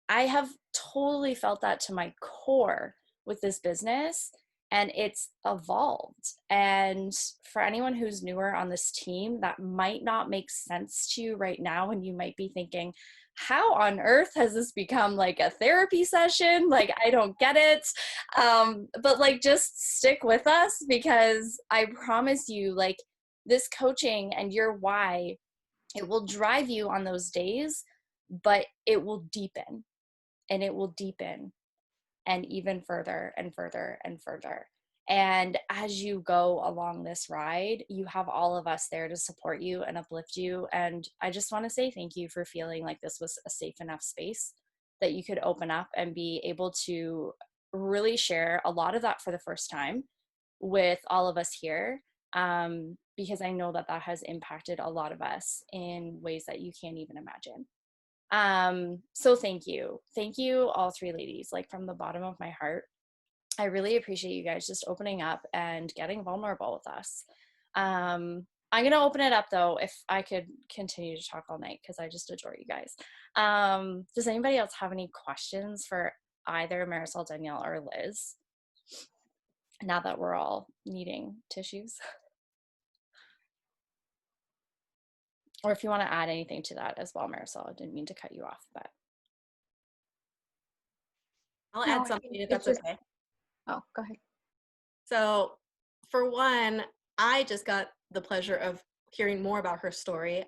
I have totally felt that to my core with this business. and it's evolved. And for anyone who's newer on this team, that might not make sense to you right now, and you might be thinking, how on earth has this become like a therapy session? Like, I don't get it. But like, just stick with us, because I promise you, like, this coaching and your why, it will drive you on those days, but it will deepen, and it will deepen, and even further and further and further. And as you go along this ride, you have all of us there to support you and uplift you. And I just want to say thank you for feeling like this was a safe enough space that you could open up and be able to really share a lot of that for the first time with all of us here. Because I know that that has impacted a lot of us in ways that you can't even imagine. So thank you all three ladies, like from the bottom of my heart. I really appreciate you guys just opening up and getting vulnerable with us. I'm gonna open it up though, if I could continue to talk all night, because I just adore you guys. Does anybody else have any questions for either Marisol, Danielle, or Liz, now that we're all needing tissues? Or if you want to add anything to that as well, Marisol, I didn't mean to cut you off, but. I'll add something if that's okay. Oh, go ahead. So for one, I just got the pleasure of hearing more about her story.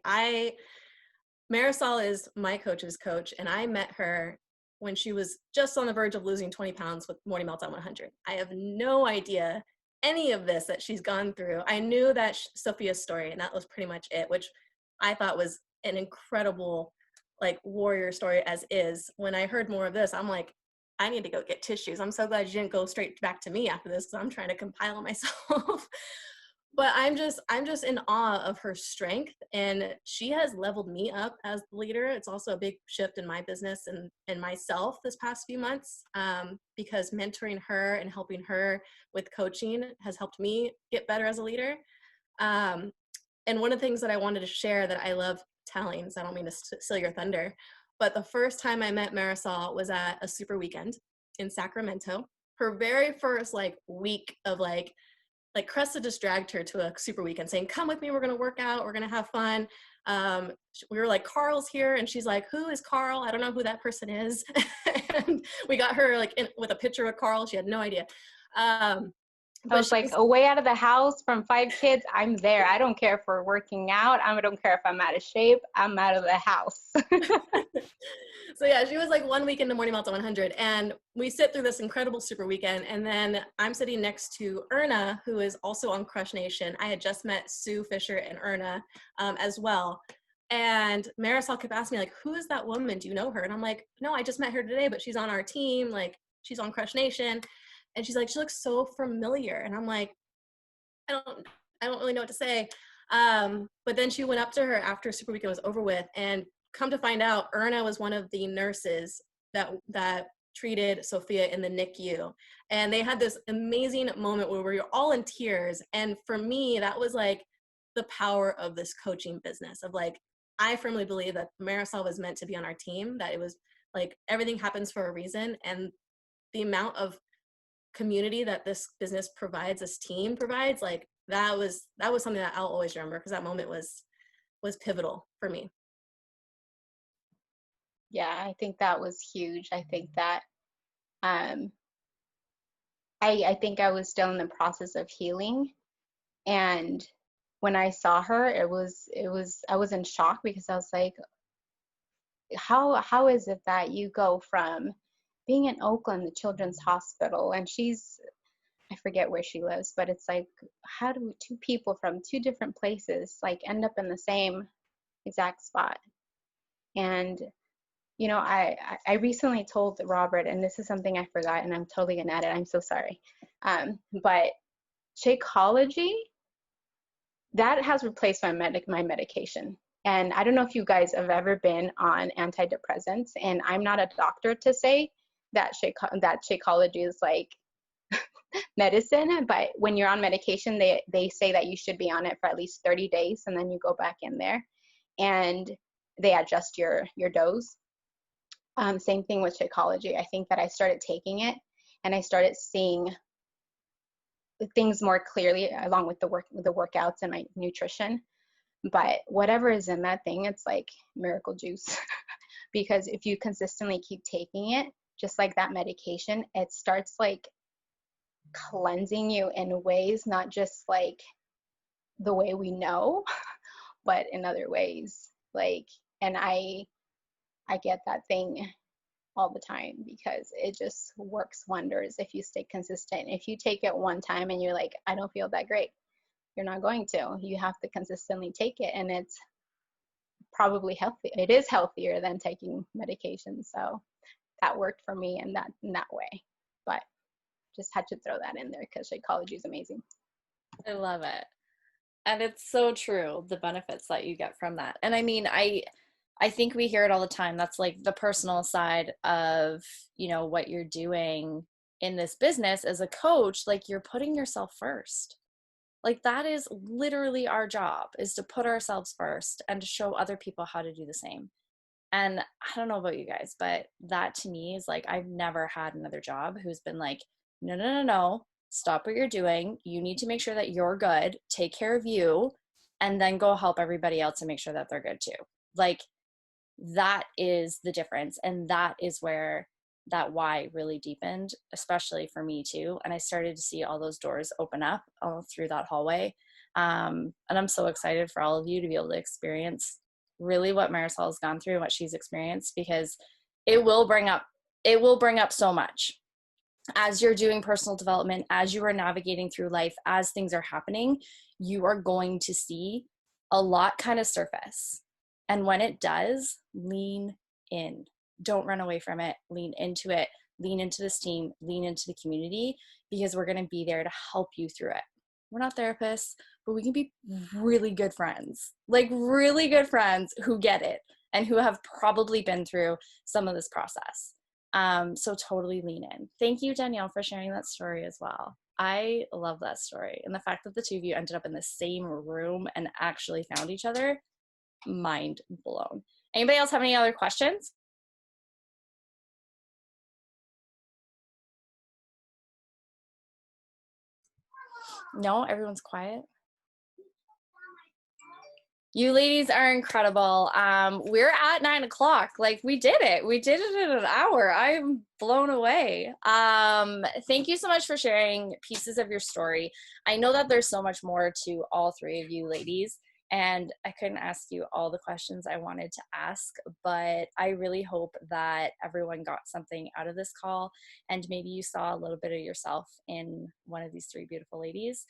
Marisol is my coach's coach, and I met her when she was just on the verge of losing 20 pounds with Morning Meltdown 100. I have no idea any of this that she's gone through. I knew that Sophia's story, and that was pretty much it, which I thought was an incredible, like, warrior story as is. When I heard more of this, I'm like, I need to go get tissues. I'm so glad you didn't go straight back to me after this, because I'm trying to compile myself. But I'm just in awe of her strength, and she has leveled me up as the leader. It's also a big shift in my business and myself this past few months, because mentoring her and helping her with coaching has helped me get better as a leader. And one of the things that I wanted to share that I love telling, so I don't mean to steal your thunder, but the first time I met Marisol was at a super weekend in Sacramento. Her very first week of like Cresta just dragged her to a super weekend saying, come with me, we're gonna work out, we're gonna have fun. We were like, Carl's here, and she's like, who is Carl? I don't know who that person is. And we got her with a picture of Carl. She had no idea. I was like, away out of the house from 5 kids, I'm there. I don't care if we're working out. I don't care if I'm out of shape. I'm out of the house. So yeah, she was like 1 week into Morning Meltdown 100, and we sit through this incredible super weekend, and then I'm sitting next to Erna, who is also on Crush Nation. I had just met Sue Fisher and Erna as well. And Marisol kept asking me, like, who is that woman? Do you know her? And I'm like, no, I just met her today, but she's on our team. Like, she's on Crush Nation. And she's like, she looks so familiar. And I'm like, I don't really know what to say. But then she went up to her after Super Weekend was over with, and come to find out, Erna was one of the nurses that treated Sophia in the NICU. And they had this amazing moment where we were all in tears. And for me, that was like the power of this coaching business of like, I firmly believe that Marisol was meant to be on our team, that it was like everything happens for a reason. And the amount of community that this business provides, this team provides, like that was something that I'll always remember, because that moment was pivotal for me. Yeah, I think that was huge. I think that I think I was still in the process of healing, and when I saw her, I was in shock, because I was like, how is it that you go from being in Oakland, the Children's Hospital, and I forget where she lives, but it's like, how do 2 people from 2 different places like end up in the same exact spot? And you know, I recently told Robert, and this is something I forgot, and I'm totally gonna edit, I'm so sorry, but Shakeology, that has replaced my medication. And I don't know if you guys have ever been on antidepressants, and I'm not a doctor to say that Shakeology is like medicine, but when you're on medication, they say that you should be on it for at least 30 days, and then you go back in there and they adjust your dose. Same thing with Shakeology. I think that I started taking it, and I started seeing things more clearly along with the workouts and my nutrition. But whatever is in that thing, it's like miracle juice. Because if you consistently keep taking it, just like that medication, it starts like cleansing you in ways, not just like the way we know, but in other ways. Like, and I get that thing all the time because it just works wonders if you stay consistent. If you take it one time and you're like, I don't feel that great, you're not going to. You have to consistently take it, and it's probably healthy. It is healthier than taking medication. So that worked for me in that way. But just had to throw that in there because Shakeology is amazing. I love it. And it's so true, the benefits that you get from that. And I mean, I think we hear it all the time. That's like the personal side of, you know, what you're doing in this business as a coach. Like, you're putting yourself first. Like, that is literally our job, is to put ourselves first and to show other people how to do the same. And I don't know about you guys, but that to me is like, I've never had another job who's been like, no, stop what you're doing. You need to make sure that you're good, take care of you, and then go help everybody else and make sure that they're good too. Like, that is the difference. And that is where that why really deepened, especially for me too. And I started to see all those doors open up all through that hallway. And I'm so excited for all of you to be able to experience really what Marisol has gone through and what she's experienced, because it will bring up so much as you're doing personal development, as you are navigating through life, as things are happening. You are going to see a lot kind of surface. And when it does, lean in. Don't run away from it. Lean into it. Lean into this team. Lean into the community, because we're going to be there to help you through it. We're not therapists, but we can be really good friends, like really good friends who get it and who have probably been through some of this process. So totally lean in. Thank you, Danielle, for sharing that story as well. I love that story. And the fact that the two of you ended up in the same room and actually found each other, mind blown. Anybody else have any other questions? No, everyone's quiet. You ladies are incredible. We're at 9 o'clock. Like, we did it. We did it in an hour. I'm blown away. Thank you so much for sharing pieces of your story. I know that there's so much more to all three of you ladies, and I couldn't ask you all the questions I wanted to ask, but I really hope that everyone got something out of this call, and maybe you saw a little bit of yourself in one of these three beautiful ladies.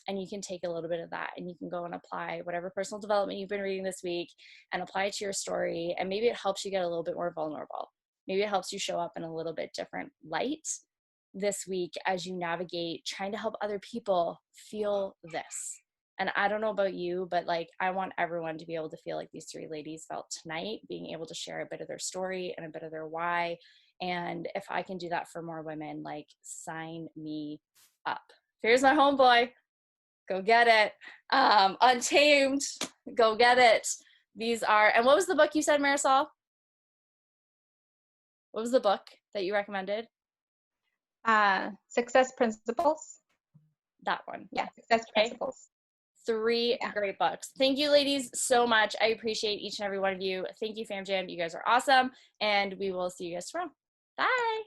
And you can take a little bit of that and you can go and apply whatever personal development you've been reading this week and apply it to your story. And maybe it helps you get a little bit more vulnerable. Maybe it helps you show up in a little bit different light this week as you navigate trying to help other people feel this. And I don't know about you, but like, I want everyone to be able to feel like these three ladies felt tonight, being able to share a bit of their story and a bit of their why. And if I can do that for more women, like, sign me up. Here's my homeboy. Go get it. Untamed, go get it. These are, and what was the book you said, Marisol? What was the book that you recommended? Success Principles. That one. Yeah, Success Principles. Three great books. Thank you, ladies, so much. I appreciate each and every one of you. Thank you, Fam Jam. You guys are awesome. And we will see you guys tomorrow. Bye.